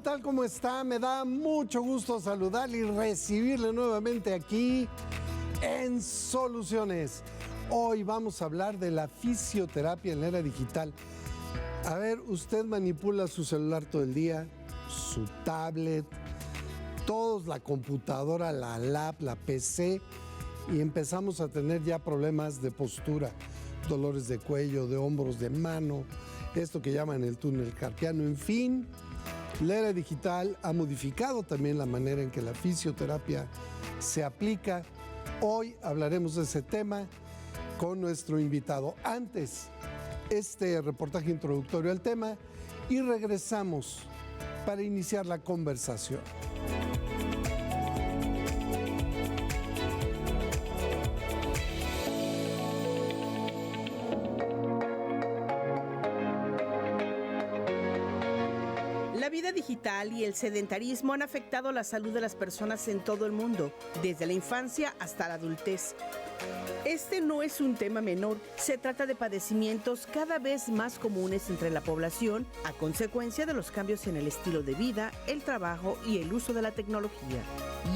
tal? ¿Cómo está? Me da mucho gusto saludarle y recibirle nuevamente aquí en Soluciones. Hoy vamos a hablar de la fisioterapia en la era digital. A ver, usted manipula su celular todo el día, su tablet, todos, la computadora, la lap, la PC, y empezamos a tener ya problemas de postura, dolores de cuello, de hombros, de mano, esto que llaman el túnel carpiano, en fin. La era digital ha modificado también la manera en que la fisioterapia se aplica. Hoy hablaremos de ese tema con nuestro invitado. Antes, este reportaje introductorio al tema y regresamos para iniciar la conversación. La vida digital y el sedentarismo han afectado la salud de las personas en todo el mundo, desde la infancia hasta la adultez. Este no es un tema menor, se trata de padecimientos cada vez más comunes entre la población a consecuencia de los cambios en el estilo de vida, el trabajo y el uso de la tecnología.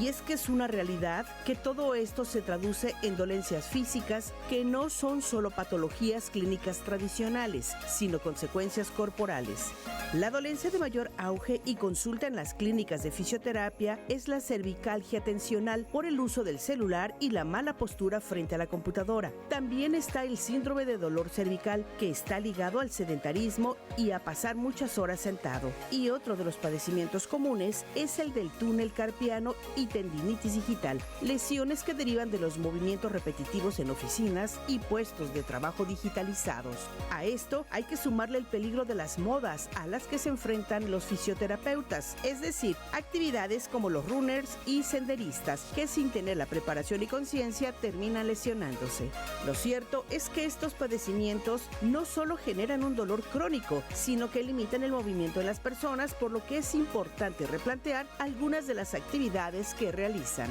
Y es que es una realidad que todo esto se traduce en dolencias físicas que no son solo patologías clínicas tradicionales, sino consecuencias corporales. La dolencia de mayor auge y consulta en las clínicas de fisioterapia es la cervicalgia tensional por el uso del celular y la mala postura frente a la computadora. También está el síndrome de dolor cervical, que está ligado al sedentarismo y a pasar muchas horas sentado. Y otro de los padecimientos comunes es el del túnel carpiano y tendinitis digital, lesiones que derivan de los movimientos repetitivos en oficinas y puestos de trabajo digitalizados. A esto hay que sumarle el peligro de las modas a las que se enfrentan los fisioterapeutas, es decir, actividades como los runners y senderistas, que sin tener la preparación y conciencia terminan lesionándose. Lo cierto es que estos padecimientos no solo generan un dolor crónico, sino que limitan el movimiento de las personas, por lo que es importante replantear algunas de las actividades que realizan.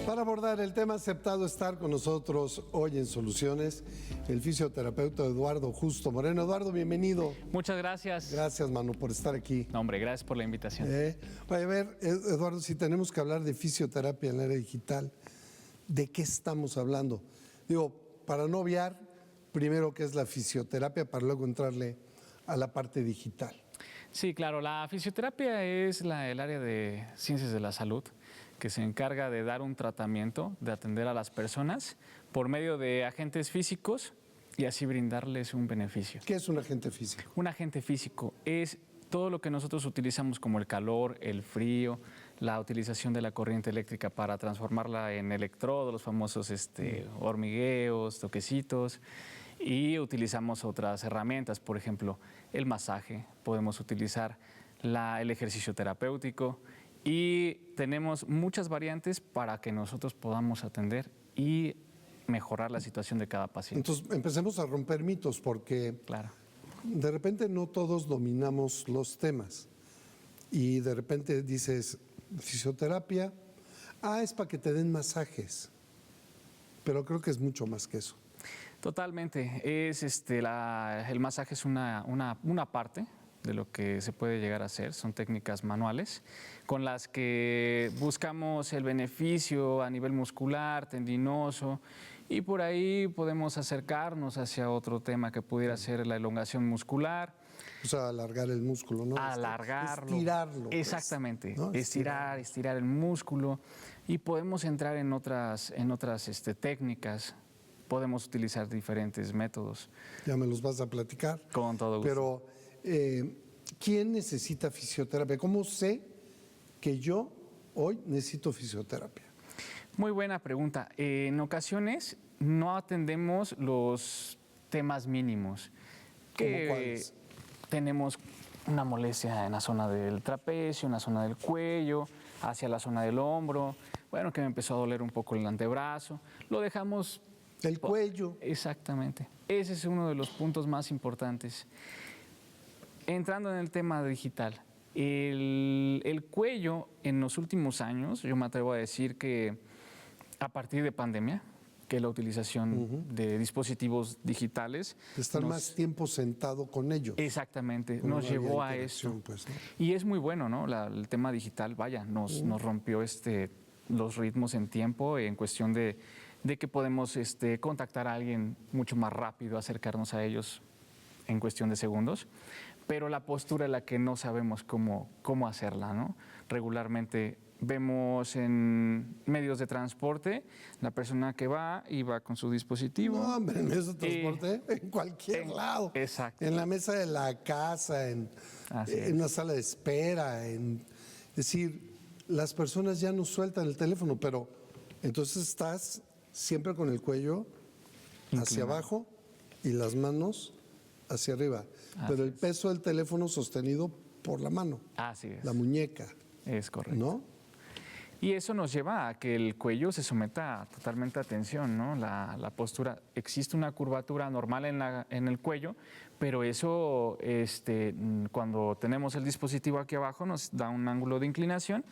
Para abordar el tema, ha aceptado estar con nosotros hoy en Soluciones el fisioterapeuta Eduardo Justo Moreno. Eduardo, bienvenido. Muchas gracias. Gracias, Manu, por estar aquí. No, hombre, gracias por la invitación. A ver, Eduardo, si tenemos que hablar de fisioterapia en la era digital, ¿de qué estamos hablando? Digo, para no obviar, primero, ¿qué es la fisioterapia? Para luego entrarle a la parte digital. Sí, claro, la fisioterapia es el área de ciencias de la salud que se encarga de dar un tratamiento, de atender a las personas por medio de agentes físicos y así brindarles un beneficio. ¿Qué es un agente físico? Un agente físico es todo lo que nosotros utilizamos como el calor, el frío, la utilización de la corriente eléctrica para transformarla en electrodos, los famosos hormigueos, toquecitos, y utilizamos otras herramientas, por ejemplo, el masaje, podemos utilizar el ejercicio terapéutico y tenemos muchas variantes para que nosotros podamos atender y mejorar la situación de cada paciente. Entonces, empecemos a romper mitos porque Claro. de repente no todos dominamos los temas y de repente dices fisioterapia, es para que te den masajes, pero creo que es mucho más que eso. Totalmente, el masaje es una parte de lo que se puede llegar a hacer, son técnicas manuales con las que buscamos el beneficio a nivel muscular, tendinoso, y por ahí podemos acercarnos hacia otro tema que pudiera ser la elongación muscular. O sea, alargar el músculo, ¿no? Alargarlo. Estirarlo. Exactamente, pues, ¿no? estirar el músculo, y podemos entrar en otras técnicas. Podemos utilizar diferentes métodos. Ya me los vas a platicar. Con todo gusto. Pero, ¿quién necesita fisioterapia? ¿Cómo sé que yo hoy necesito fisioterapia? Muy buena pregunta. En ocasiones no atendemos los temas mínimos. ¿Cómo cuáles? Tenemos una molestia en la zona del trapecio, en la zona del cuello, hacia la zona del hombro. Bueno, que me empezó a doler un poco el antebrazo. Lo dejamos... El cuello. Exactamente. Ese es uno de los puntos más importantes. Entrando en el tema digital, el cuello en los últimos años, yo me atrevo a decir que A partir de pandemia, que la utilización de dispositivos digitales. Estar más tiempo sentado con ellos. Exactamente, Como nos no había llevó a interacción, eso. pues, ¿no? Y es muy bueno, ¿no? El tema digital, vaya, nos rompió los ritmos en tiempo, en cuestión de que podemos contactar a alguien mucho más rápido, acercarnos a ellos en cuestión de segundos. Pero la postura es la que no sabemos cómo hacerla, ¿no? Regularmente vemos en medios de transporte la persona que va y va con su dispositivo. No, hombre, en medios de transporte, en cualquier lado. Exacto. En la mesa de la casa, en una sala de espera. Es decir, las personas ya no sueltan el teléfono, pero entonces estás siempre con el cuello hacia abajo y las manos hacia arriba. Pero el peso del teléfono sostenido por la mano. Así es. La muñeca. Es correcto. ¿No? Y eso nos lleva a que el cuello se someta totalmente a tensión, ¿no? La postura, existe una curvatura normal en el cuello, pero eso, cuando tenemos el dispositivo aquí abajo, nos da un ángulo de inclinación,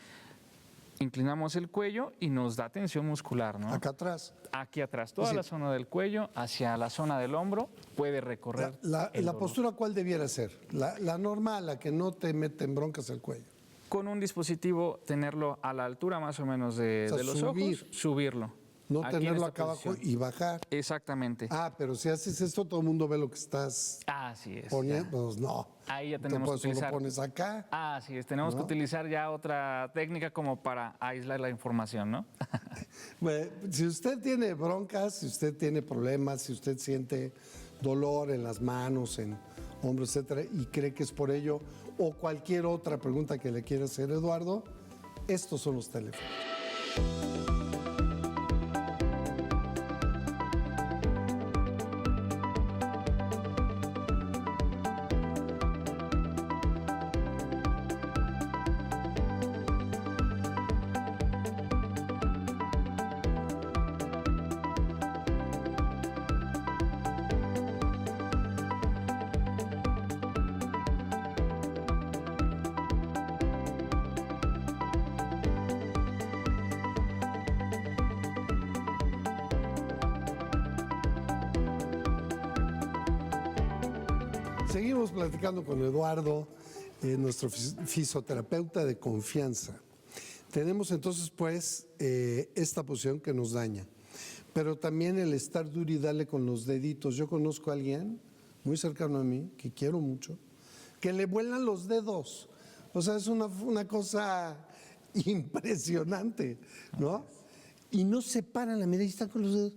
inclinamos el cuello y nos da tensión muscular, ¿no? Acá atrás. Aquí atrás, toda la zona del cuello, hacia la zona del hombro, puede recorrer La postura, ¿cuál debiera ser? La normal, la que no te mete en broncas el cuello. Con un dispositivo, tenerlo a la altura más o menos de los ojos, subirlo. No Aquí tenerlo en acá esta abajo y bajar. Exactamente. Pero si haces esto, todo el mundo ve lo que estás Así es. poniendo. Pues no. Ahí ya tenemos que utilizar. Lo pones acá. Así es. Tenemos que utilizar ya otra técnica como para aislar la información, ¿no? Bueno, si usted tiene broncas, si usted tiene problemas, si usted siente dolor en las manos, en hombros, etcétera, y cree que es por ello, o cualquier otra pregunta que le quiera hacer Eduardo, estos son los teléfonos. Seguimos platicando con Eduardo, nuestro fisioterapeuta de confianza. Tenemos entonces, pues, esta posición que nos daña, pero también el estar duro y darle con los deditos. Yo conozco a alguien muy cercano a mí, que quiero mucho, que le vuelan los dedos. O sea, es una cosa impresionante, ¿no? Y no se paran la mirada y están con los dedos.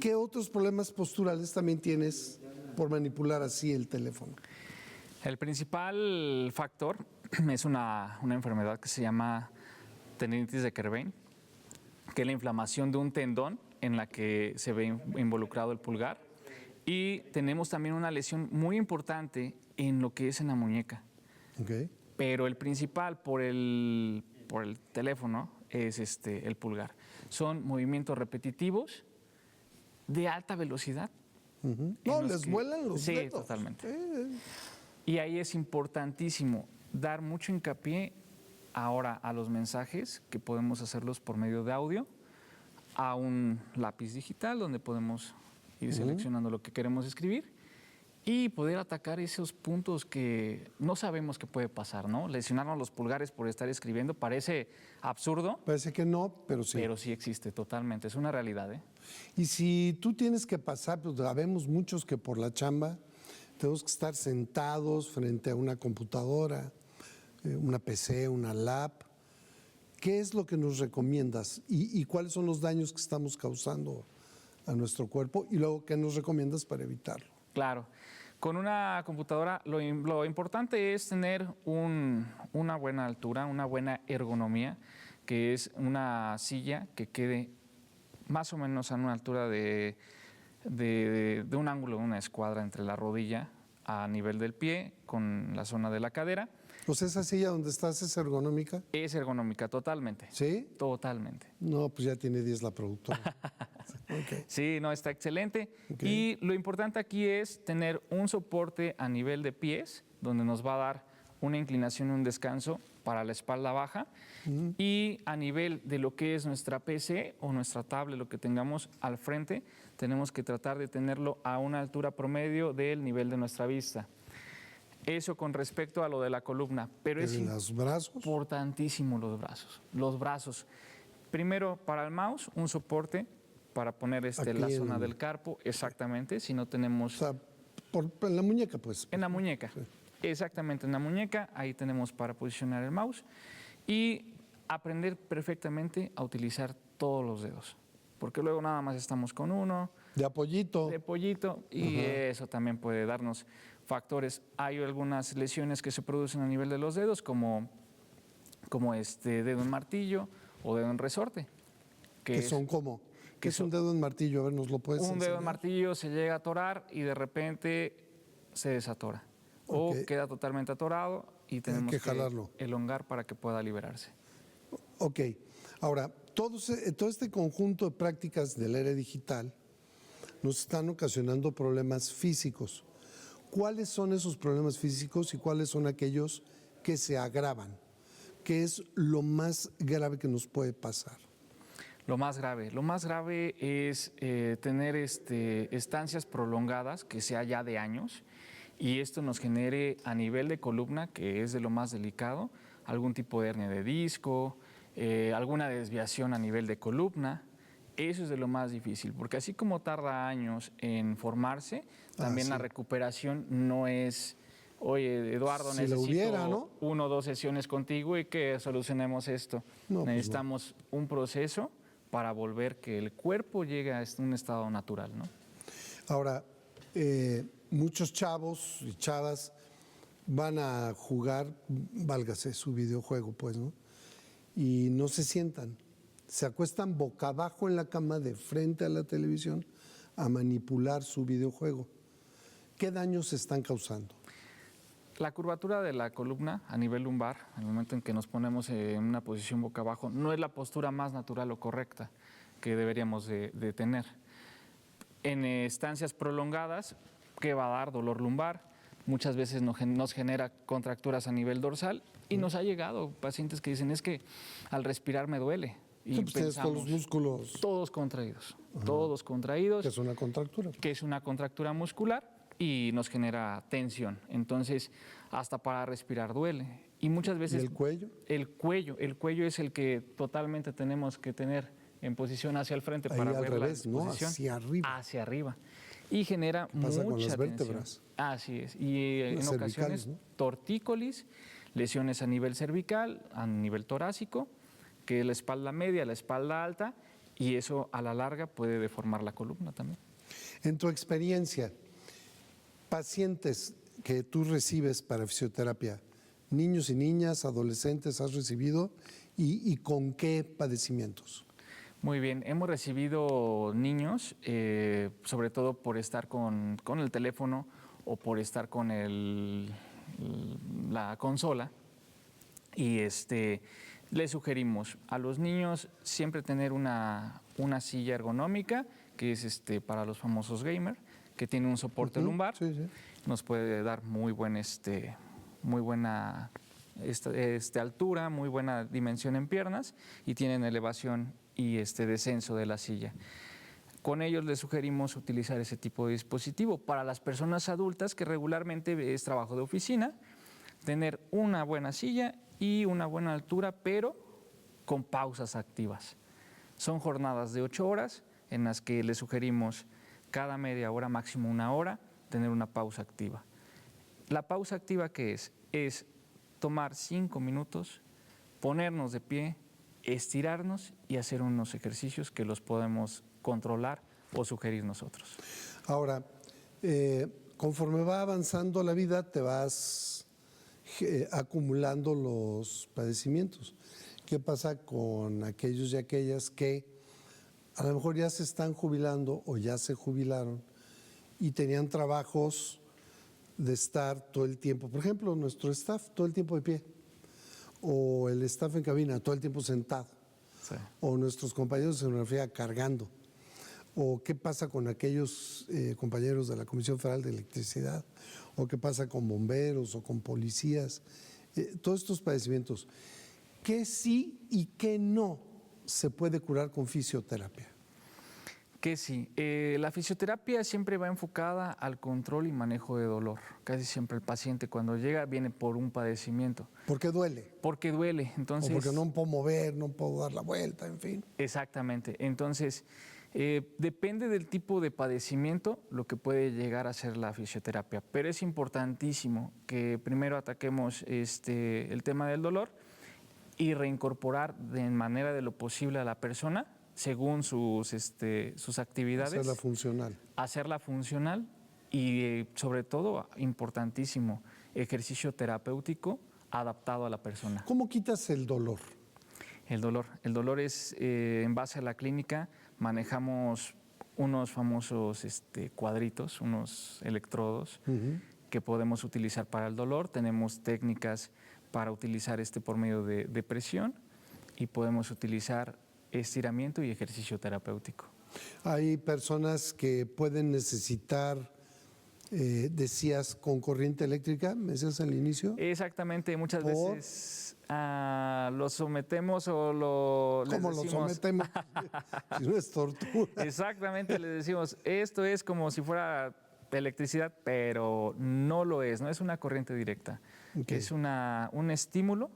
¿Qué otros problemas posturales también tienes por manipular así el teléfono? El principal factor es una enfermedad que se llama tendinitis de Kerbein, que es la inflamación de un tendón en la que se ve involucrado el pulgar. Y tenemos también una lesión muy importante en lo que es en la muñeca. Okay. Pero el principal por el teléfono es el pulgar. Son movimientos repetitivos de alta velocidad. No, les vuelan los dedos. Sí, totalmente. Y ahí es importantísimo dar mucho hincapié ahora a los mensajes, que podemos hacerlos por medio de audio, a un lápiz digital donde podemos ir seleccionando lo que queremos escribir y poder atacar esos puntos que no sabemos qué puede pasar, ¿no? Lesionarnos los pulgares por estar escribiendo parece absurdo. Parece que no, pero sí. Pero sí existe totalmente, es una realidad, ¿eh? Y si tú tienes que pasar, pues sabemos muchos que por la chamba tenemos que estar sentados frente a una computadora, una PC, una lap. ¿Qué es lo que nos recomiendas? ¿Y cuáles son los daños que estamos causando a nuestro cuerpo? Y luego, ¿qué nos recomiendas para evitarlo? Claro. Con una computadora lo importante es tener una buena altura, una buena ergonomía, que es una silla que quede más o menos a una altura de un ángulo de una escuadra entre la rodilla a nivel del pie con la zona de la cadera. Pues esa silla donde estás es ergonómica. Es ergonómica, totalmente. ¿Sí? Totalmente. No, pues ya tiene 10 la productora. Okay. Sí, no, está excelente. Okay. Y lo importante aquí es tener un soporte a nivel de pies, donde nos va a dar una inclinación y un descanso para la espalda baja. Y a nivel de lo que es nuestra PC o nuestra tablet, lo que tengamos al frente, tenemos que tratar de tenerlo a una altura promedio del nivel de nuestra vista. Eso con respecto a lo de la columna, pero es ¿Los brazos? importantísimo los brazos. Los brazos. Primero, para el mouse, un soporte para poner la zona del carpo, exactamente, si no tenemos... O sea, en la muñeca, pues. En la muñeca, sí. Exactamente, en la muñeca, ahí tenemos para posicionar el mouse y aprender perfectamente a utilizar todos los dedos, porque luego nada más estamos con uno. De apoyito. De apoyito, y eso también puede darnos factores. Hay algunas lesiones que se producen a nivel de los dedos, como dedo en martillo o dedo en resorte. ¿Que son como? ¿Qué es un dedo en martillo? A ver, ¿nos lo puedes enseñar? Un dedo en martillo se llega a atorar y de repente se desatora. O queda totalmente atorado y tenemos que jalarlo, elongar para que pueda liberarse. Ok. Ahora, todo este conjunto de prácticas de la era digital nos están ocasionando problemas físicos. ¿Cuáles son esos problemas físicos y cuáles son aquellos que se agravan? ¿Qué es lo más grave que nos puede pasar? Lo más grave es tener estancias prolongadas, que sea ya de años, y esto nos genere a nivel de columna, que es de lo más delicado, algún tipo de hernia de disco, alguna desviación a nivel de columna. Eso es de lo más difícil, porque así como tarda años en formarse, también la recuperación no es... Oye, Eduardo, si necesito 1 o 2 sesiones contigo y que solucionemos esto. No, necesitamos un proceso para volver que el cuerpo llegue a un estado natural, ¿no? Ahora, muchos chavos y chavas van a jugar, válgase, su videojuego, pues, ¿no? Y no se sientan. Se acuestan boca abajo en la cama de frente a la televisión a manipular su videojuego. ¿Qué daños se están causando? La curvatura de la columna a nivel lumbar, en el momento en que nos ponemos en una posición boca abajo, no es la postura más natural o correcta que deberíamos de tener. En estancias prolongadas, ¿qué va a dar? Dolor lumbar. Muchas veces nos genera contracturas a nivel dorsal y nos ha llegado pacientes que dicen, es que al respirar me duele. Y pensamos, todos los músculos. Todos contraídos, todos contraídos. ¿Qué es una contractura? Que es una contractura muscular y nos genera tensión. Entonces, hasta para respirar duele. Y muchas veces... ¿Y el cuello? El cuello es el que totalmente tenemos que tener en posición hacia el frente. Ahí para al ver revés, la ¿no? posición. Hacia arriba. Hacia arriba. Y genera mucha pasa con las tensión. vértebras. Así es. Y en ocasiones, ¿no? tortícolis, lesiones a nivel cervical, a nivel torácico, que es la espalda media, la espalda alta, y eso a la larga puede deformar la columna también. En tu experiencia, pacientes que tú recibes para fisioterapia, niños y niñas, adolescentes, ¿has recibido? ¿Y con qué padecimientos? Muy bien, hemos recibido niños, sobre todo por estar con el teléfono o por estar con la consola, y les sugerimos a los niños siempre tener una silla ergonómica, que es para los famosos gamers, que tiene un soporte lumbar. Sí, sí. Nos puede dar muy buena altura, muy buena dimensión en piernas, y tienen elevación y descenso de la silla. Con ellos les sugerimos utilizar ese tipo de dispositivo. Para las personas adultas, que regularmente es trabajo de oficina, tener una buena silla y una buena altura, pero con pausas activas. Son jornadas de 8 horas en las que les sugerimos cada media hora, máximo 1 hora, tener una pausa activa. La pausa activa, ¿qué es? Es tomar 5 minutos, ponernos de pie, estirarnos y hacer unos ejercicios que los podemos controlar o sugerir nosotros. Ahora, conforme va avanzando la vida, te vas acumulando los padecimientos. ¿Qué pasa con aquellos y aquellas que a lo mejor ya se están jubilando o ya se jubilaron y tenían trabajos de estar todo el tiempo? Por ejemplo, nuestro staff todo el tiempo de pie, o el staff en cabina todo el tiempo sentado, sí, o nuestros compañeros de escenografía cargando. ¿O qué pasa con aquellos compañeros de la Comisión Federal de Electricidad? ¿O qué pasa con bomberos o con policías? todos estos padecimientos, ¿qué sí y qué no se puede curar con fisioterapia? Que sí, la fisioterapia siempre va enfocada al control y manejo de dolor. Casi siempre el paciente cuando llega viene por un padecimiento. ¿Por qué duele? Porque duele, entonces... O porque no puedo mover, no puedo dar la vuelta, en fin. Exactamente, entonces depende del tipo de padecimiento lo que puede llegar a ser la fisioterapia. Pero es importantísimo que primero ataquemos el tema del dolor y reincorporar de manera de lo posible a la persona según sus actividades. Hacerla funcional. Hacerla funcional y sobre todo, importantísimo, ejercicio terapéutico adaptado a la persona. ¿Cómo quitas el dolor? El dolor es, en base a la clínica, manejamos unos famosos cuadritos, unos electrodos que podemos utilizar para el dolor. Tenemos técnicas para utilizar por medio de presión y podemos utilizar estiramiento y ejercicio terapéutico. Hay personas que pueden necesitar, decías, con corriente eléctrica, ¿me decías al inicio? Exactamente, muchas veces lo sometemos o les ¿Cómo decimos... lo sometemos? Si no es tortura. Exactamente, les decimos, esto es como si fuera electricidad, pero no lo es, no es una corriente directa. Okay. Es un estímulo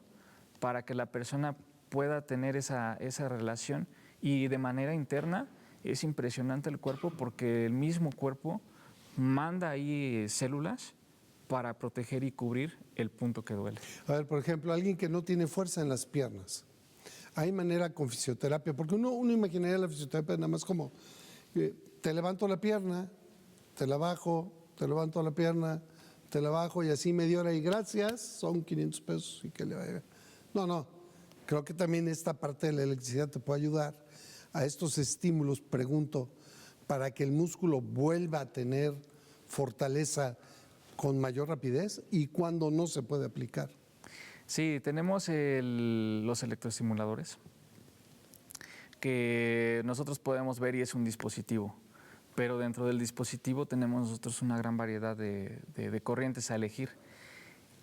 para que la persona pueda tener esa relación y de manera interna es impresionante el cuerpo porque el mismo cuerpo manda ahí células para proteger y cubrir el punto que duele. A ver, por ejemplo, alguien que no tiene fuerza en las piernas. ¿Hay manera con fisioterapia? Porque uno imaginaría la fisioterapia nada más como te levanto la pierna, te la bajo, te levanto la pierna, te la bajo y así media hora y gracias, son 500 pesos y que le vaya. No. Creo que también esta parte de la electricidad te puede ayudar a estos estímulos, pregunto, para que el músculo vuelva a tener fortaleza con mayor rapidez y cuando no se puede aplicar. Sí, tenemos los electroestimuladores que nosotros podemos ver y es un dispositivo, pero dentro del dispositivo tenemos nosotros una gran variedad de corrientes a elegir.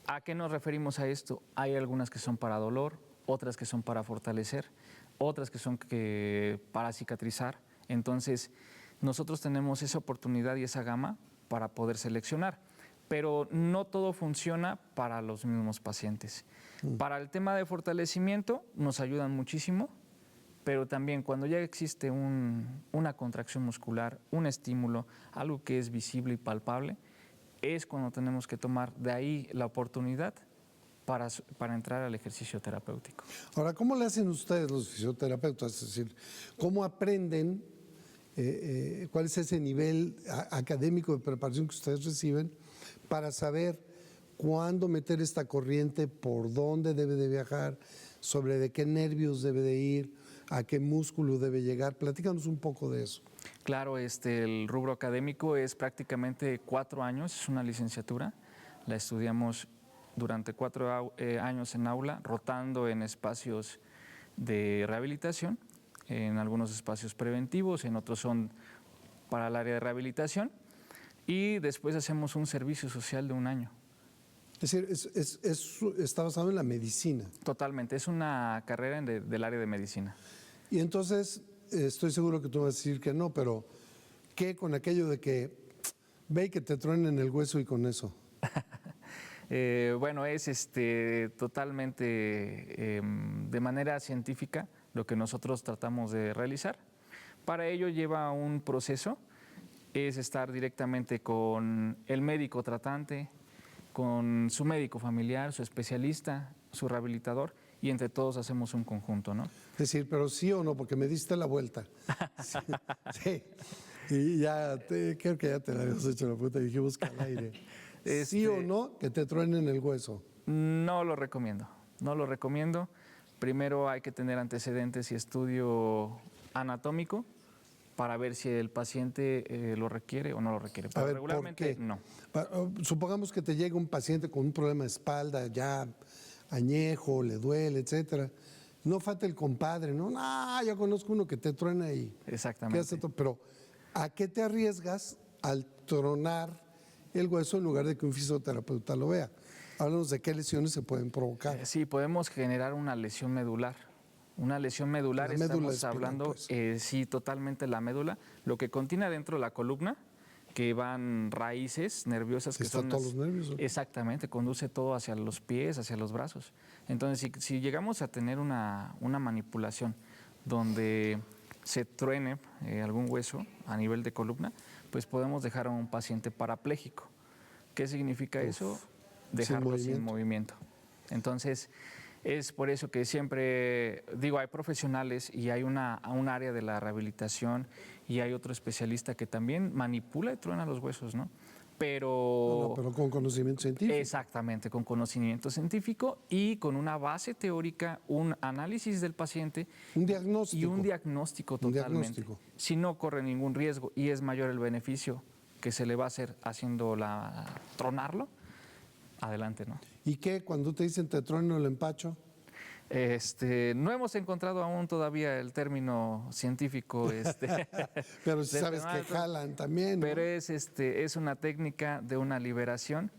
¿A qué nos referimos a esto? Hay algunas que son para dolor, otras que son para fortalecer, otras que son para cicatrizar. Entonces, nosotros tenemos esa oportunidad y esa gama para poder seleccionar, pero no todo funciona para los mismos pacientes. Para el tema de fortalecimiento nos ayudan muchísimo, pero también cuando ya existe una contracción muscular, un estímulo, algo que es visible y palpable, es cuando tenemos que tomar de ahí la oportunidad para entrar al ejercicio terapéutico. Ahora, ¿cómo le hacen ustedes los fisioterapeutas? Es decir, ¿cómo aprenden? ¿Cuál es ese nivel académico de preparación que ustedes reciben para saber cuándo meter esta corriente, por dónde debe de viajar, sobre de qué nervios debe de ir, a qué músculo debe llegar? Platícanos un poco de eso. Claro, el rubro académico es prácticamente 4 años, es una licenciatura, la estudiamos durante 4 años en aula, rotando en espacios de rehabilitación, en algunos espacios preventivos, en otros son para el área de rehabilitación, y después hacemos un servicio social de 1 año. Es decir, está basado en la medicina. Totalmente, es una carrera del área de medicina. Y entonces, estoy seguro que tú vas a decir que no, pero ¿qué con aquello de que ve y que te truenen el hueso y con eso? Bueno, es totalmente de manera científica lo que nosotros tratamos de realizar. Para ello lleva un proceso, es estar directamente con el médico tratante, con su médico familiar, su especialista, su rehabilitador, y entre todos hacemos un conjunto, ¿no? Es decir, pero sí o no, porque me diste la vuelta. Sí. Sí. Y ya, creo que ya te la habías hecho la puta y dije, busca al aire. ¿Sí o no que te truenen el hueso? No lo recomiendo, no lo recomiendo. Primero hay que tener antecedentes y estudio anatómico para ver si el paciente lo requiere o no lo requiere. Pero A ver, regularmente ¿por qué? no. Supongamos que te llega un paciente con un problema de espalda ya añejo, le duele, etcétera. No falta el compadre, ¿no? No, yo conozco uno que te truena ahí. Exactamente. Pero, ¿a qué te arriesgas al tronar el hueso en lugar de que un fisioterapeuta lo vea? Háblanos de qué lesiones se pueden provocar. Sí, podemos generar una lesión medular. Una lesión medular, La médula estamos espinal, hablando, pues. sí, totalmente la médula, lo que contiene dentro de la columna, que van raíces nerviosas Sí, que está son todos los nervios, ¿no? exactamente, conduce todo hacia los pies, hacia los brazos. Entonces, si llegamos a tener una manipulación donde se truene algún hueso a nivel de columna, pues podemos dejar a un paciente parapléjico. ¿Qué significa eso? Dejarlo sin movimiento. Entonces, es por eso que siempre digo, hay profesionales y hay un área de la rehabilitación y hay otro especialista que también manipula y truena los huesos, ¿no? Pero con conocimiento científico. Exactamente, con conocimiento científico y con una base teórica, un análisis del paciente. Un diagnóstico. Y un diagnóstico totalmente. Un diagnóstico. Si no corre ningún riesgo y es mayor el beneficio que se le va a hacer haciendo tronarlo, adelante, ¿no? ¿Y qué? Cuando te dicen te trueno el empacho. No hemos encontrado aún todavía el término científico. Pero si sabes que jalan también, ¿no? Pero es una técnica de una liberación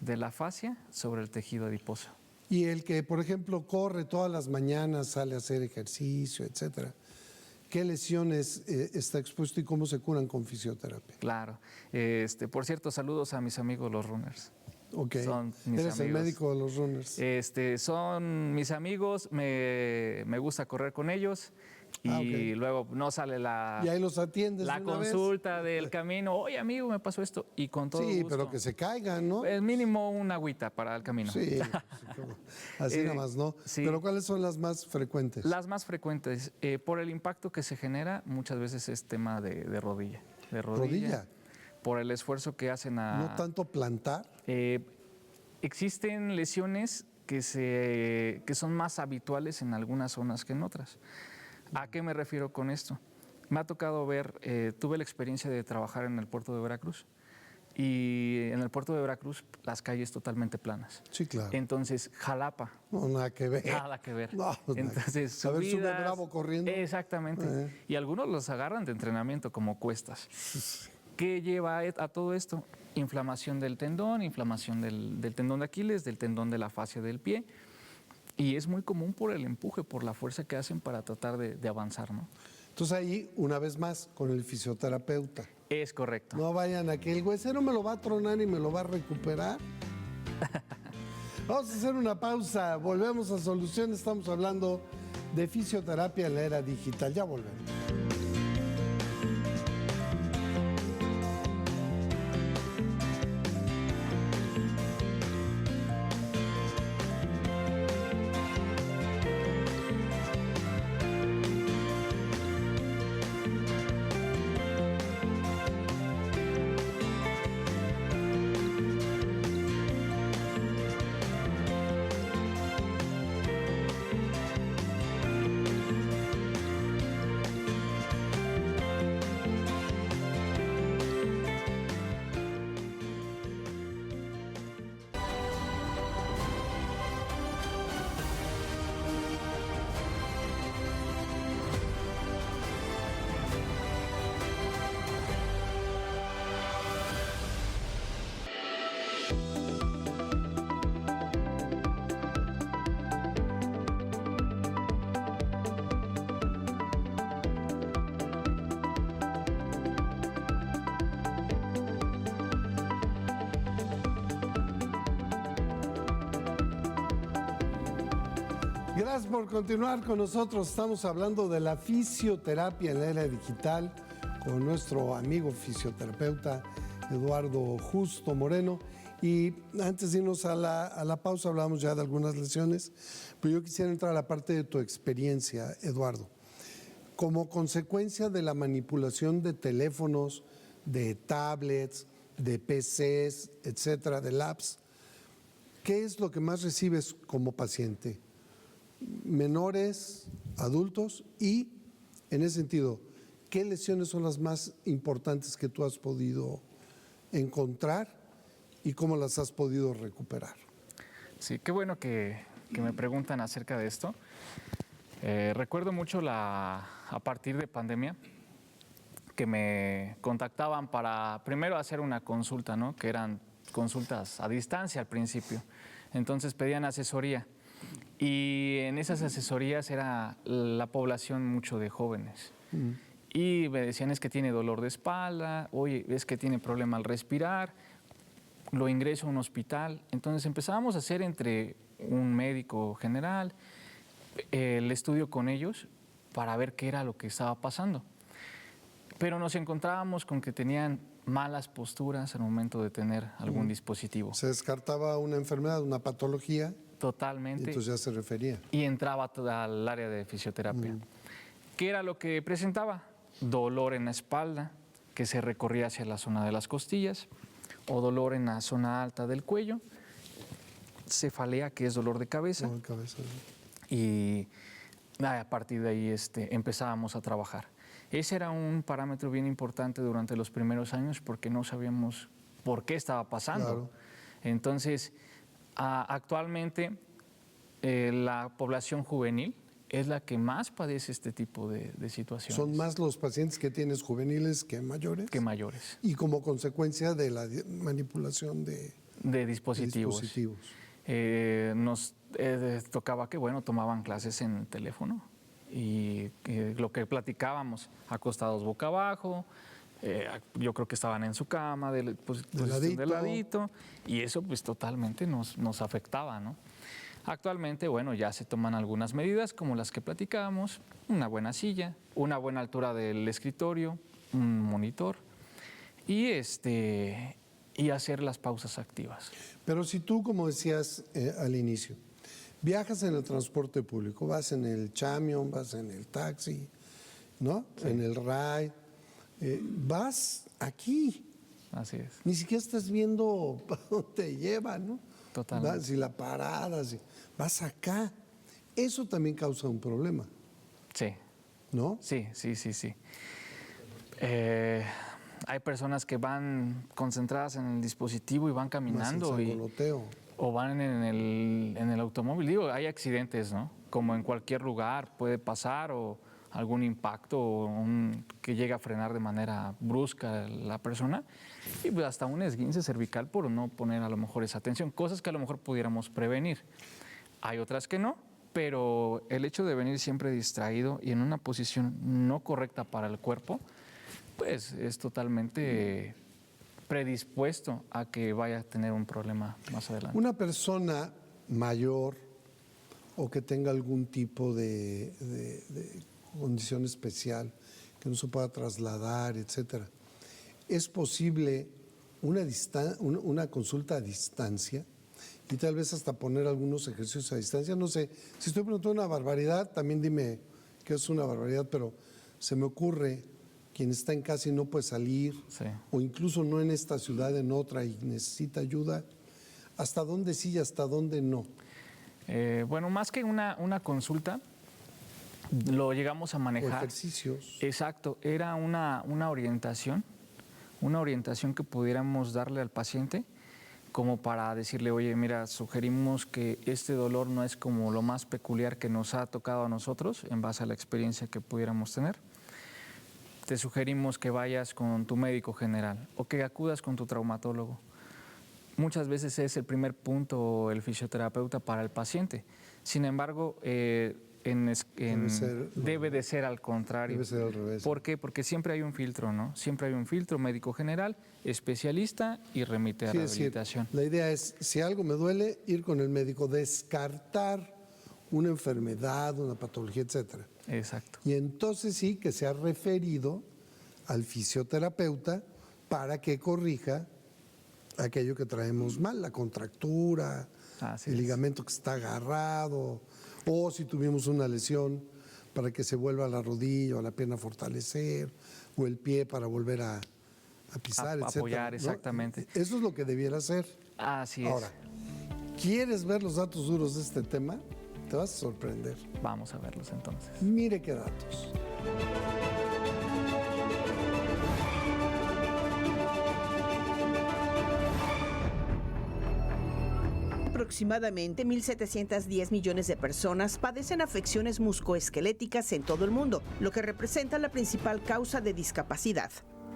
de la fascia sobre el tejido adiposo. Y el que, por ejemplo, corre todas las mañanas, sale a hacer ejercicio, etcétera, ¿qué lesiones está expuesto y cómo se curan con fisioterapia? Claro. Por cierto, saludos a mis amigos los runners. Ok. Son mis Eres amigos. el médico de los runners. Son mis amigos, me gusta correr con ellos y luego no sale la, y ahí los atiendes la de una consulta vez. del camino. Oye, amigo, me pasó esto. Y con todo Sí, gusto. pero que se caigan, ¿no? El mínimo una agüita para el camino. Sí, así nada más, ¿no? Sí. Pero ¿cuáles son las más frecuentes? Las más frecuentes, por el impacto que se genera, muchas veces es tema de rodilla. De ¿Rodilla? Por el esfuerzo que hacen a... ¿No tanto plantar? Existen lesiones que son más habituales en algunas zonas que en otras. ¿A qué me refiero con esto? Me ha tocado ver, tuve la experiencia de trabajar en el puerto de Veracruz y en el puerto de Veracruz las calles totalmente planas. Sí, claro. Entonces, Jalapa. No, nada que ver. Nada que ver. No, pues entonces, a ver, sube subidas, Bravo corriendo. Exactamente. Y algunos los agarran de entrenamiento como cuestas. ¿Qué lleva a todo esto? Inflamación del tendón, inflamación del tendón de Aquiles, del tendón de la fascia del pie. Y es muy común por el empuje, por la fuerza que hacen para tratar de avanzar, ¿no? Entonces ahí, una vez más, con el fisioterapeuta. Es correcto. No vayan a que el huesero me lo va a tronar y me lo va a recuperar. Vamos a hacer una pausa. Volvemos a Soluciones. Estamos hablando de fisioterapia en la era digital. Ya volvemos. Gracias por continuar con nosotros. Estamos hablando de la fisioterapia en la era digital con nuestro amigo fisioterapeuta Eduardo Justo Moreno. Y antes de irnos a la pausa, hablábamos ya de algunas lesiones, pero yo quisiera entrar a la parte de tu experiencia, Eduardo. Como consecuencia de la manipulación de teléfonos, de tablets, de PCs, etcétera, de labs, ¿qué es lo que más recibes como paciente? Menores, adultos y, en ese sentido, ¿qué lesiones son las más importantes que tú has podido encontrar y cómo las has podido recuperar? Sí, qué bueno que me preguntan acerca de esto. Recuerdo mucho a partir de pandemia que me contactaban para primero hacer una consulta, ¿no? Que eran consultas a distancia al principio. Entonces pedían asesoría. Y en esas asesorías era la población mucho de jóvenes. Y me decían, es que tiene dolor de espalda, oye, es que tiene problema al respirar, lo ingreso a un hospital. Entonces empezábamos a hacer entre un médico general el estudio con ellos para ver qué era lo que estaba pasando. Pero nos encontrábamos con que tenían malas posturas al momento de tener algún dispositivo. Se descartaba una enfermedad, una patología. Totalmente. Entonces ya se refería. Y entraba al área de fisioterapia. ¿Qué era lo que presentaba? Dolor en la espalda, que se recorría hacia la zona de las costillas, o dolor en la zona alta del cuello, cefalea, que es dolor de cabeza. Dolor de cabeza. Y a partir de ahí empezábamos a trabajar. Ese era un parámetro bien importante durante los primeros años porque no sabíamos por qué estaba pasando. Claro. Entonces, actualmente la población juvenil es la que más padece este tipo de situaciones. Son más los pacientes que tienes juveniles que mayores. Que mayores. Y como consecuencia de la manipulación de dispositivos. Nos tocaba que, tomaban clases en teléfono y lo que platicábamos, acostados boca abajo, yo creo que estaban en su cama, de ladito, y eso pues totalmente nos afectaba, ¿no? Actualmente, ya se toman algunas medidas como las que platicábamos, una buena silla, una buena altura del escritorio, un monitor y hacer las pausas activas. Pero si tú, como decías al inicio, viajas en el transporte público, vas en el camión, vas en el taxi, ¿no? Sí. En el ride, vas aquí. Así es. Ni siquiera estás viendo para dónde te lleva, ¿no? Totalmente. Si la parada, vas acá. Eso también causa un problema. Sí. ¿No? Sí. Hay personas que van concentradas en el dispositivo y van caminando o van en el automóvil. Digo, hay accidentes, ¿no? Como en cualquier lugar puede pasar o algún impacto o que llega a frenar de manera brusca la persona y pues hasta un esguince cervical por no poner a lo mejor esa atención, cosas que a lo mejor pudiéramos prevenir. Hay otras que no, pero el hecho de venir siempre distraído y en una posición no correcta para el cuerpo, pues es totalmente predispuesto a que vaya a tener un problema más adelante. Una persona mayor o que tenga algún tipo de condición especial, que no se pueda trasladar, etcétera, ¿es posible una consulta a distancia y tal vez hasta poner algunos ejercicios a distancia? No sé, si estoy preguntando una barbaridad, también dime que es una barbaridad, pero se me ocurre quien está en casa y no puede salir, sí, o incluso no en esta ciudad, en otra, y necesita ayuda, ¿hasta dónde sí y hasta dónde no? Más que una consulta, lo llegamos a manejar. O ejercicios. Exacto, era una orientación que pudiéramos darle al paciente como para decirle, oye, mira, sugerimos que este dolor no es como lo más peculiar que nos ha tocado a nosotros en base a la experiencia que pudiéramos tener. Te sugerimos que vayas con tu médico general o que acudas con tu traumatólogo. Muchas veces es el primer punto el fisioterapeuta para el paciente. Sin embargo, debe de ser al contrario. Debe ser al revés. ¿Por qué? Porque siempre hay un filtro, ¿no? Siempre hay un filtro, médico general, especialista y remite a rehabilitación. La idea es, si algo me duele, ir con el médico, descartar una enfermedad, una patología, etcétera. Exacto. Y entonces sí que sea referido al fisioterapeuta para que corrija aquello que traemos mal, la contractura, el ligamento que está agarrado, o si tuvimos una lesión para que se vuelva la rodilla o la pierna a fortalecer, o el pie para volver a pisar, etcétera. Apoyar, exactamente. ¿No? Eso es lo que debiera hacer. Así es. Ahora, ¿quieres ver los datos duros de este tema? Te vas a sorprender. Vamos a verlos entonces. Mire qué datos. Aproximadamente 1.710 millones de personas padecen afecciones musculoesqueléticas en todo el mundo, lo que representa la principal causa de discapacidad.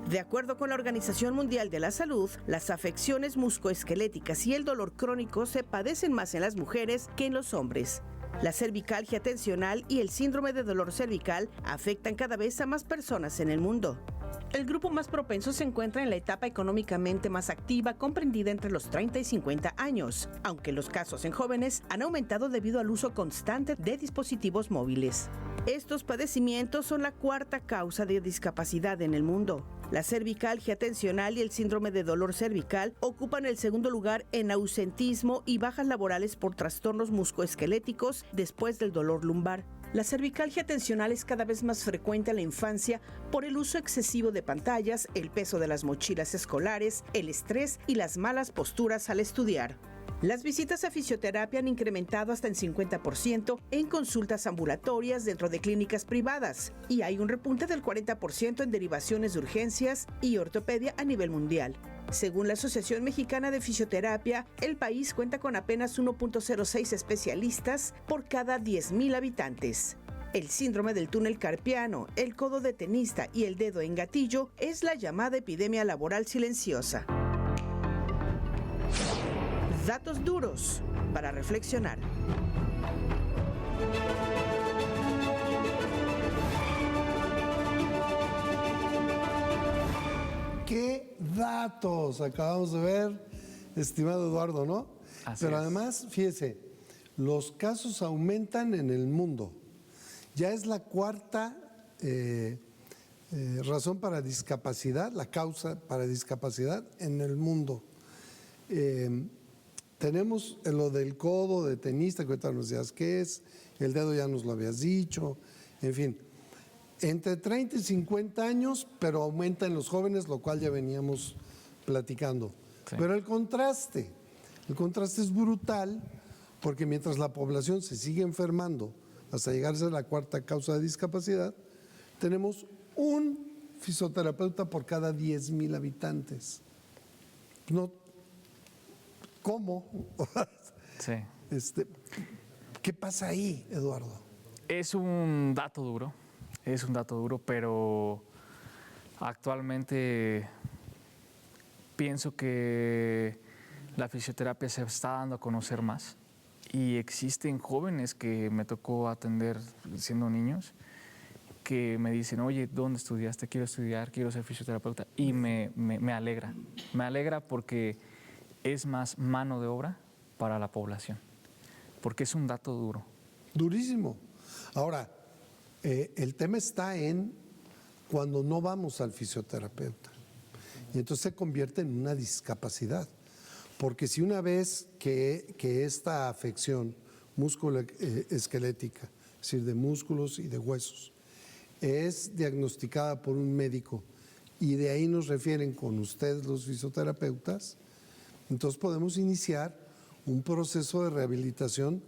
De acuerdo con la Organización Mundial de la Salud, las afecciones muscoesqueléticas y el dolor crónico se padecen más en las mujeres que en los hombres. La cervicalgia tensional y el síndrome de dolor cervical afectan cada vez a más personas en el mundo. El grupo más propenso se encuentra en la etapa económicamente más activa, comprendida entre los 30 y 50 años, aunque los casos en jóvenes han aumentado debido al uso constante de dispositivos móviles. Estos padecimientos son la cuarta causa de discapacidad en el mundo. La cervicalgia tensional y el síndrome de dolor cervical ocupan el segundo lugar en ausentismo y bajas laborales por trastornos muscoesqueléticos después del dolor lumbar. La cervicalgia tensional es cada vez más frecuente en la infancia por el uso excesivo de pantallas, el peso de las mochilas escolares, el estrés y las malas posturas al estudiar. Las visitas a fisioterapia han incrementado hasta en 50% en consultas ambulatorias dentro de clínicas privadas y hay un repunte del 40% en derivaciones de urgencias y ortopedia a nivel mundial. Según la Asociación Mexicana de Fisioterapia, el país cuenta con apenas 1.06 especialistas por cada 10,000 habitantes. El síndrome del túnel carpiano, el codo de tenista y el dedo en gatillo es la llamada epidemia laboral silenciosa. Datos duros para reflexionar. ¿Qué datos acabamos de ver, estimado Eduardo, no? Pero además, fíjese, los casos aumentan en el mundo. Ya es la cuarta razón para discapacidad, la causa para discapacidad en el mundo. Tenemos lo del codo de tenista, que ahorita nos decías qué es, el dedo ya nos lo habías dicho, en fin. Entre 30 y 50 años, pero aumenta en los jóvenes, lo cual ya veníamos platicando. Sí. Pero el contraste es brutal, porque mientras la población se sigue enfermando hasta llegar a ser la cuarta causa de discapacidad, tenemos un fisioterapeuta por cada 10,000 habitantes. No, ¿cómo? Sí. ¿Qué pasa ahí, Eduardo? Es un dato duro, pero actualmente pienso que la fisioterapia se está dando a conocer más y existen jóvenes que me tocó atender siendo niños que me dicen, oye, ¿dónde estudiaste? Quiero estudiar, quiero ser fisioterapeuta, y me alegra porque es más mano de obra para la población, porque es un dato duro. Durísimo. Ahora, el tema está en cuando no vamos al fisioterapeuta. Y entonces se convierte en una discapacidad. Porque si una vez que esta afección musculoesquelética, es decir, de músculos y de huesos, es diagnosticada por un médico y de ahí nos refieren con ustedes los fisioterapeutas, entonces podemos iniciar un proceso de rehabilitación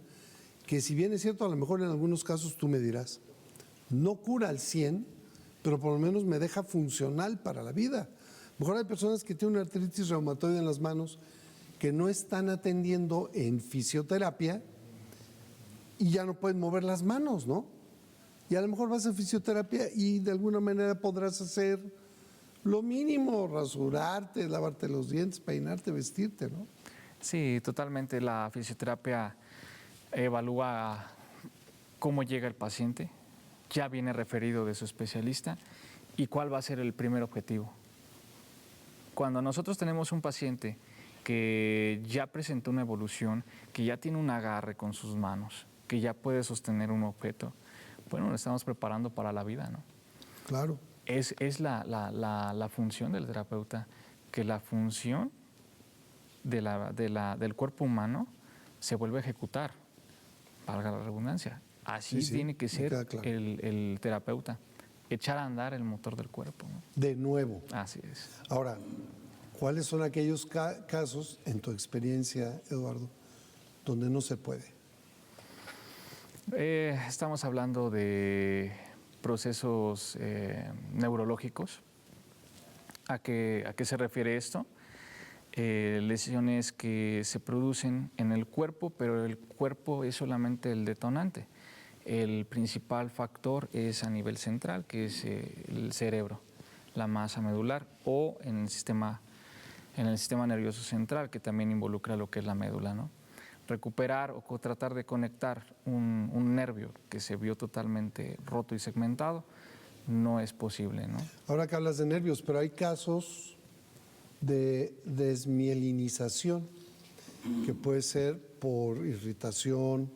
que, si bien es cierto, a lo mejor en algunos casos tú me dirás, no cura al 100, pero por lo menos me deja funcional para la vida. A lo mejor hay personas que tienen una artritis reumatoide en las manos que no están atendiendo en fisioterapia y ya no pueden mover las manos, ¿no? Y a lo mejor vas a fisioterapia y de alguna manera podrás hacer lo mínimo, rasurarte, lavarte los dientes, peinarte, vestirte, ¿no? Sí, totalmente. La fisioterapia evalúa cómo llega el paciente, ya viene referido de su especialista y cuál va a ser el primer objetivo. Cuando nosotros tenemos un paciente que ya presentó una evolución, que ya tiene un agarre con sus manos, que ya puede sostener un objeto, bueno, lo estamos preparando para la vida, ¿no? Claro. Es la función del terapeuta, que la función del cuerpo humano se vuelve a ejecutar, valga la redundancia. Así sí, tiene que ser claro. el terapeuta, echar a andar el motor del cuerpo, ¿no? De nuevo. Así es. Ahora, ¿cuáles son aquellos casos, en tu experiencia, Eduardo, donde no se puede? Estamos hablando de procesos neurológicos. ¿A qué se refiere esto? Lesiones que se producen en el cuerpo, pero el cuerpo es solamente el detonante. El principal factor es a nivel central, que es el cerebro. la masa medular, o en el sistema nervioso central, que también involucra lo que es la médula, ¿no? Recuperar o tratar de conectar un nervio que se vio totalmente roto y segmentado no es posible, ¿no? Ahora que hablas de nervios, pero hay casos de desmielinización que puede ser por irritación,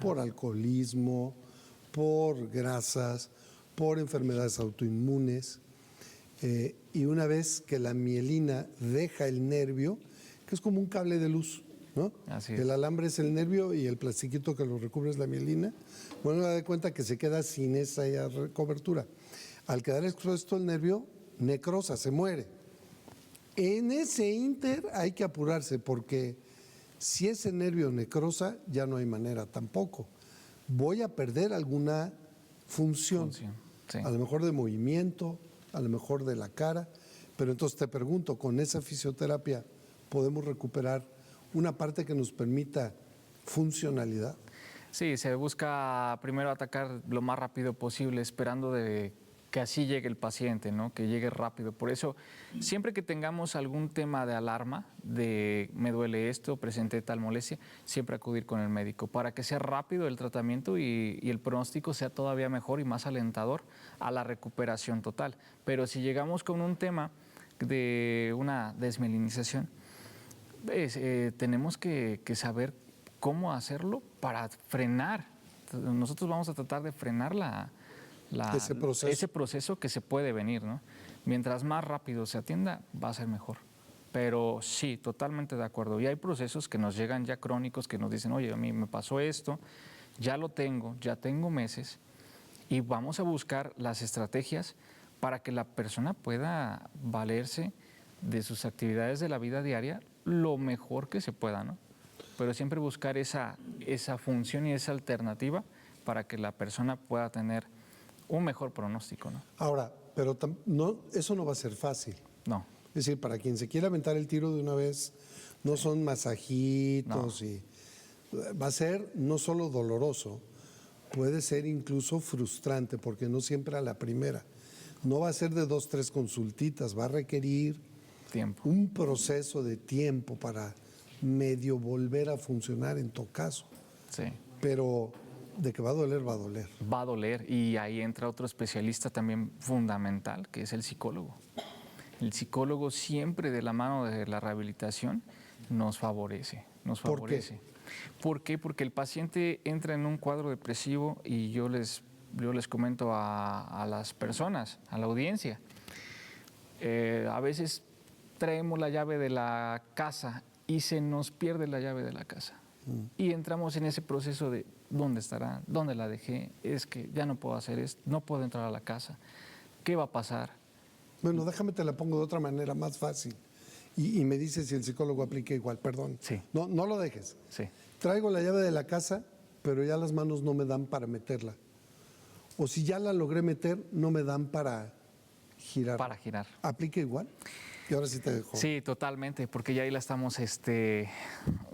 por alcoholismo, por grasas, por enfermedades autoinmunes. Y una vez que la mielina deja el nervio, que es como un cable de luz, ¿no? Así es. El alambre es el nervio y el plastiquito que lo recubre es la mielina. Bueno, da de cuenta que se queda sin esa cobertura. Al quedar expuesto el nervio, necrosa, se muere. En ese ínter hay que apurarse porque si ese nervio necrosa, ya no hay manera tampoco. Voy a perder alguna función. Sí. A lo mejor de movimiento, a lo mejor de la cara, pero entonces te pregunto, ¿con esa fisioterapia podemos recuperar una parte que nos permita funcionalidad? Sí, se busca primero atacar lo más rápido posible, esperando de que así llegue el paciente, ¿no? Que llegue rápido. Por eso, siempre que tengamos algún tema de alarma, de me duele esto, presenté tal molestia, siempre acudir con el médico para que sea rápido el tratamiento y el pronóstico sea todavía mejor y más alentador a la recuperación total. Pero si llegamos con un tema de una desmielinización, tenemos que saber cómo hacerlo para frenar. Nosotros vamos a tratar de frenar ese proceso que se puede venir, ¿no? Mientras más rápido se atienda, va a ser mejor. Pero sí, totalmente de acuerdo. Y hay procesos que nos llegan ya crónicos que nos dicen, oye, a mí me pasó esto, ya lo tengo, ya tengo meses, y vamos a buscar las estrategias para que la persona pueda valerse de sus actividades de la vida diaria lo mejor que se pueda, ¿no? Pero siempre buscar esa función y esa alternativa para que la persona pueda tener un mejor pronóstico, ¿no? Ahora, pero eso no va a ser fácil. No. Es decir, para quien se quiera aventar el tiro de una vez, no son masajitos y va a ser no solo doloroso, puede ser incluso frustrante, porque no siempre a la primera. No va a ser de 2, 3 consultitas, va a requerir Tiempo. un proceso de tiempo para medio volver a funcionar en tu caso. Sí. Pero de que va a doler, va a doler. Va a doler, y ahí entra otro especialista también fundamental, que es el psicólogo. El psicólogo siempre de la mano de la rehabilitación nos favorece. ¿Por qué? ¿Por qué? Porque el paciente entra en un cuadro depresivo y yo les comento a las personas, a la audiencia, a veces traemos la llave de la casa y se nos pierde la llave de la casa. Y entramos en ese proceso de ¿dónde estará? ¿Dónde la dejé? Es que ya no puedo hacer esto, no puedo entrar a la casa. ¿Qué va a pasar? Bueno, déjame te la pongo de otra manera más fácil. Y me dices si el psicólogo aplica igual, perdón. Sí. No lo dejes. Sí. Traigo la llave de la casa, pero ya las manos no me dan para meterla. O si ya la logré meter, no me dan para girar. Para girar. ¿Aplica igual? Y ahora sí te dejo. Sí, totalmente, porque ya ahí la estamos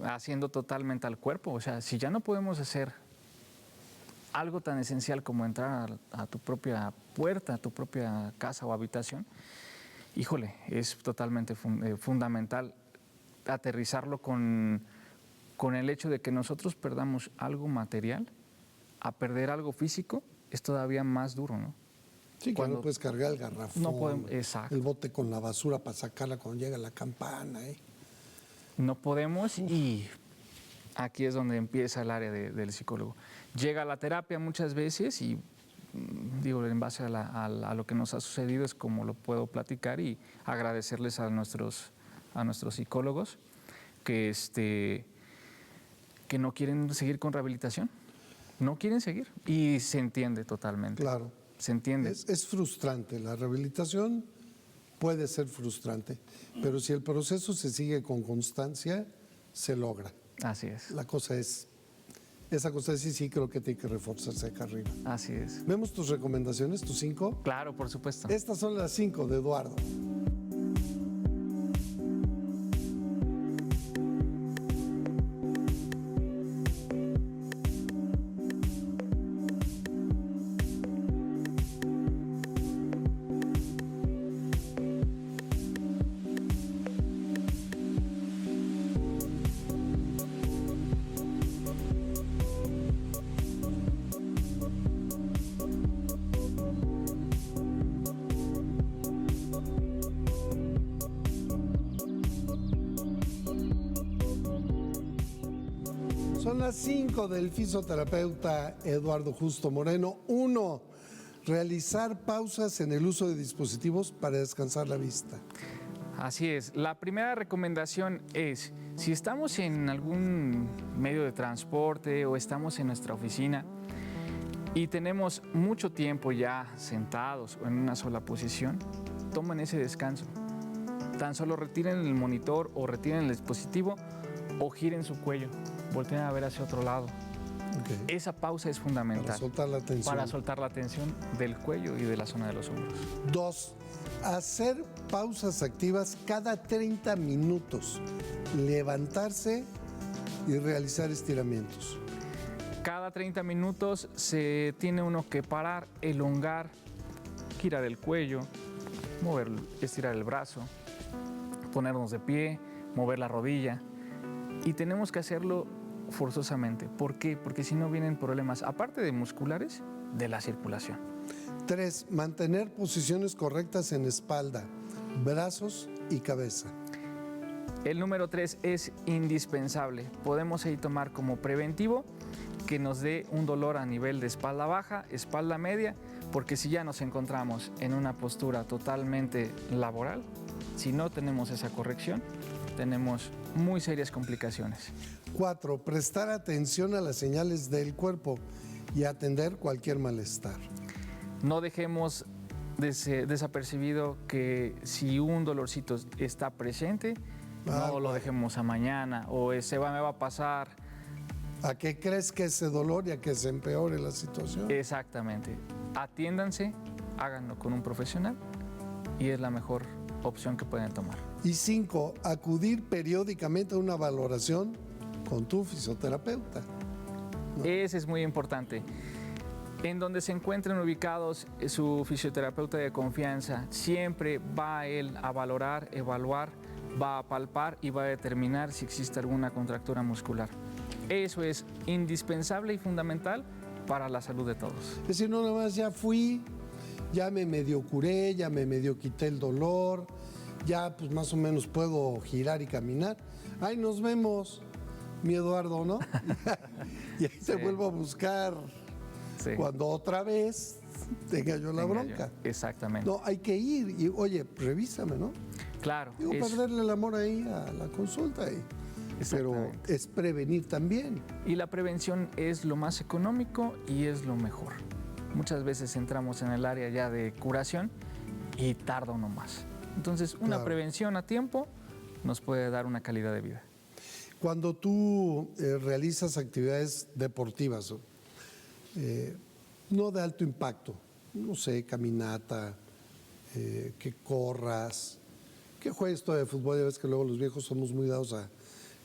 haciendo totalmente al cuerpo. O sea, si ya no podemos hacer algo tan esencial como entrar a tu propia puerta, a tu propia casa o habitación, híjole, es totalmente fundamental aterrizarlo con el hecho de que nosotros perdamos algo material, a perder algo físico es todavía más duro, ¿no? Sí, que no puedes cargar el garrafón, no podemos, exacto. el bote con la basura para sacarla cuando llega la campana. No podemos, y aquí es donde empieza el área del psicólogo. Llega a la terapia muchas veces y digo, en base a lo que nos ha sucedido es como lo puedo platicar y agradecerles a nuestros psicólogos que no quieren seguir con rehabilitación. No quieren seguir y se entiende totalmente. Claro. Se entiende. Es frustrante, la rehabilitación puede ser frustrante, pero si el proceso se sigue con constancia, se logra. Así es. La cosa es, esa cosa sí creo que tiene que reforzarse acá arriba. Así es. ¿Vemos tus recomendaciones, tus 5? Claro, por supuesto. Estas son las 5 de Eduardo. Son las 5 del fisioterapeuta Eduardo Justo Moreno. 1. Realizar pausas en el uso de dispositivos para descansar la vista. Así es. La primera recomendación es, si estamos en algún medio de transporte o estamos en nuestra oficina y tenemos mucho tiempo ya sentados o en una sola posición, tomen ese descanso. Tan solo retiren el monitor o retiren el dispositivo o giren su cuello, volteen a ver hacia otro lado. Okay. Esa pausa es fundamental. Para soltar la tensión. Para soltar la tensión del cuello y de la zona de los hombros. 2. Hacer pausas activas cada 30 minutos. Levantarse y realizar estiramientos. Cada 30 minutos se tiene uno que parar, elongar, girar el cuello, estirar el brazo, ponernos de pie, mover la rodilla. Y tenemos que hacerlo forzosamente. ¿Por qué? Porque si no vienen problemas, aparte de musculares, de la circulación. 3. Mantener posiciones correctas en espalda, brazos y cabeza. El número 3 es indispensable. Podemos ahí tomar como preventivo que nos dé un dolor a nivel de espalda baja, espalda media, porque si ya nos encontramos en una postura totalmente laboral, si no tenemos esa corrección, tenemos muy serias complicaciones. 4. Prestar atención a las señales del cuerpo y atender cualquier malestar. No dejemos desapercibido que si un dolorcito está presente, no lo dejemos a mañana o me va a pasar. ¿A qué crees que ese dolor y a que se empeore la situación? Exactamente. Atiéndanse, háganlo con un profesional y es la mejor opción que pueden tomar. Y 5. Acudir periódicamente a una valoración con tu fisioterapeuta. Ese es muy importante. En donde se encuentren ubicados su fisioterapeuta de confianza, siempre va él a valorar, evaluar, va a palpar y va a determinar si existe alguna contractura muscular. Eso es indispensable y fundamental para la salud de todos. Es decir, no nada más ya fui, ya me medio curé, ya me medio quité el dolor, ya pues más o menos puedo girar y caminar. Ahí nos vemos, mi Eduardo, ¿no? Y ahí te vuelvo a buscar cuando otra vez tenga yo la bronca. Exactamente. No, hay que ir y, oye, revísame, ¿no? Claro. Digo, perderle el amor ahí a la consulta. Pero es prevenir también. Y la prevención es lo más económico y es lo mejor. Muchas veces entramos en el área ya de curación y tarda uno más. Entonces, una prevención a tiempo nos puede dar una calidad de vida. Cuando tú realizas actividades deportivas, no de alto impacto, no sé, caminata, que corras, que juegues todo de fútbol, ya ves que luego los viejos somos muy dados a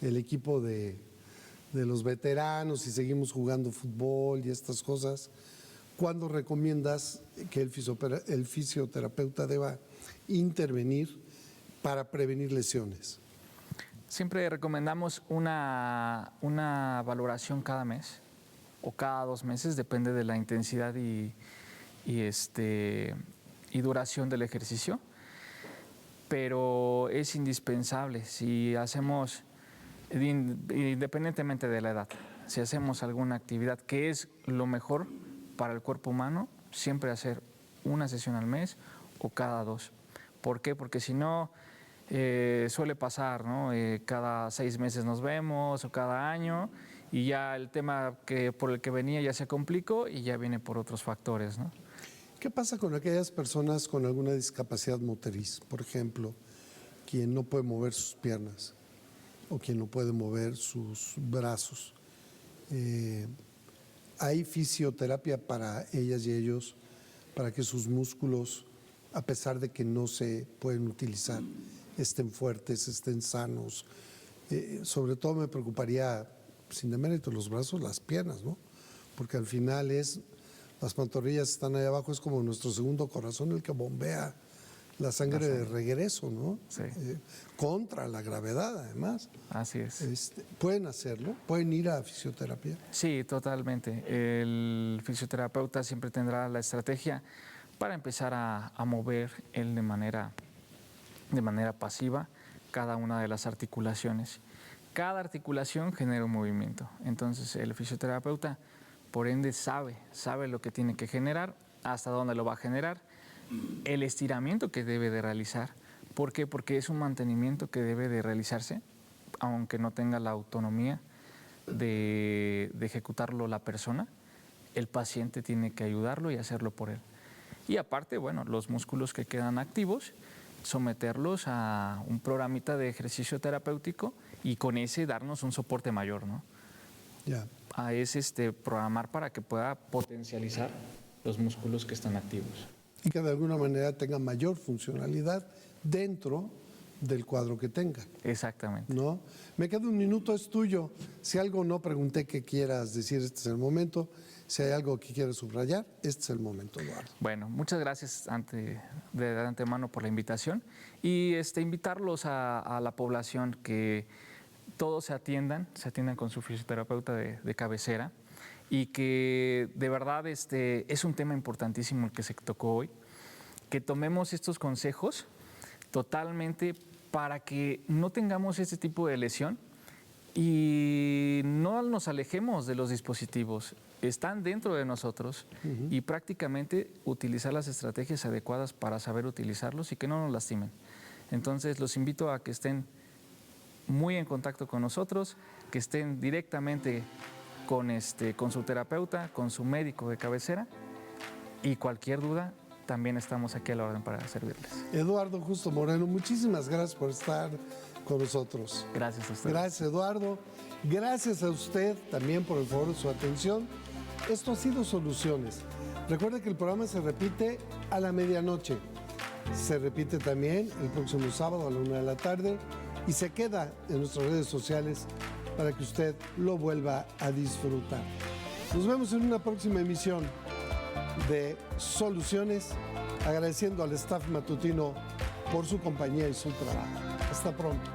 el equipo de los veteranos y seguimos jugando fútbol y estas cosas. ¿Cuándo recomiendas que el fisioterapeuta deba intervenir para prevenir lesiones? Siempre recomendamos una valoración cada mes o cada 2 meses, depende de la intensidad y duración del ejercicio, pero es indispensable. Si hacemos, independientemente de la edad, si hacemos alguna actividad que es lo mejor para el cuerpo humano, siempre hacer una sesión al mes o cada 2. ¿Por qué? Porque si no, suele pasar, ¿no? Cada 6 meses nos vemos o cada año y ya el tema por el que venía ya se complicó y ya viene por otros factores, ¿no? ¿Qué pasa con aquellas personas con alguna discapacidad motriz? Por ejemplo, quien no puede mover sus piernas o quien no puede mover sus brazos. ¿Hay fisioterapia para ellas y ellos para que sus músculos, a pesar de que no se pueden utilizar, estén fuertes, estén sanos? Sobre todo me preocuparía, sin demérito, los brazos, las piernas, ¿no? Porque al final las pantorrillas están ahí abajo, es como nuestro segundo corazón el que bombea la sangre de regreso, ¿no? Sí. Contra la gravedad, además. Así es. ¿Pueden hacerlo? ¿Pueden ir a fisioterapia? Sí, totalmente. El fisioterapeuta siempre tendrá la estrategia para empezar a mover él de manera pasiva cada una de las articulaciones. Cada articulación genera un movimiento. Entonces el fisioterapeuta, por ende, sabe lo que tiene que generar, hasta dónde lo va a generar, el estiramiento que debe de realizar. ¿Por qué? Porque es un mantenimiento que debe de realizarse, aunque no tenga la autonomía de ejecutarlo la persona, el paciente tiene que ayudarlo y hacerlo por él. Y aparte, bueno, los músculos que quedan activos, someterlos a un programita de ejercicio terapéutico y con ese darnos un soporte mayor, ¿no? Ya. Es programar para que pueda potencializar los músculos que están activos. Y que de alguna manera tenga mayor funcionalidad dentro del cuadro que tenga. Exactamente. ¿No? Me queda un minuto, es tuyo. Si algo no pregunté que quieras decir, este es el momento. Si hay algo que quieras subrayar, este es el momento, Eduardo. Bueno, muchas gracias de antemano por la invitación y invitarlos a la población que todos se atiendan con su fisioterapeuta de cabecera y que de verdad es un tema importantísimo el que se tocó hoy, que tomemos estos consejos totalmente para que no tengamos este tipo de lesión y no nos alejemos de los dispositivos. Están dentro de nosotros y prácticamente utilizar las estrategias adecuadas para saber utilizarlos y que no nos lastimen. Entonces los invito a que estén muy en contacto con nosotros, que estén directamente con su terapeuta, con su médico de cabecera y cualquier duda también estamos aquí a la orden para servirles. Eduardo Justo Moreno, muchísimas gracias por estar con nosotros. Gracias a usted. Gracias, Eduardo. Gracias a usted también por el favor de su atención. Esto ha sido Soluciones. Recuerde que el programa se repite a la medianoche. Se repite también el próximo sábado a la 1 de la tarde y se queda en nuestras redes sociales para que usted lo vuelva a disfrutar. Nos vemos en una próxima emisión de Soluciones, agradeciendo al staff matutino por su compañía y su trabajo. Hasta pronto.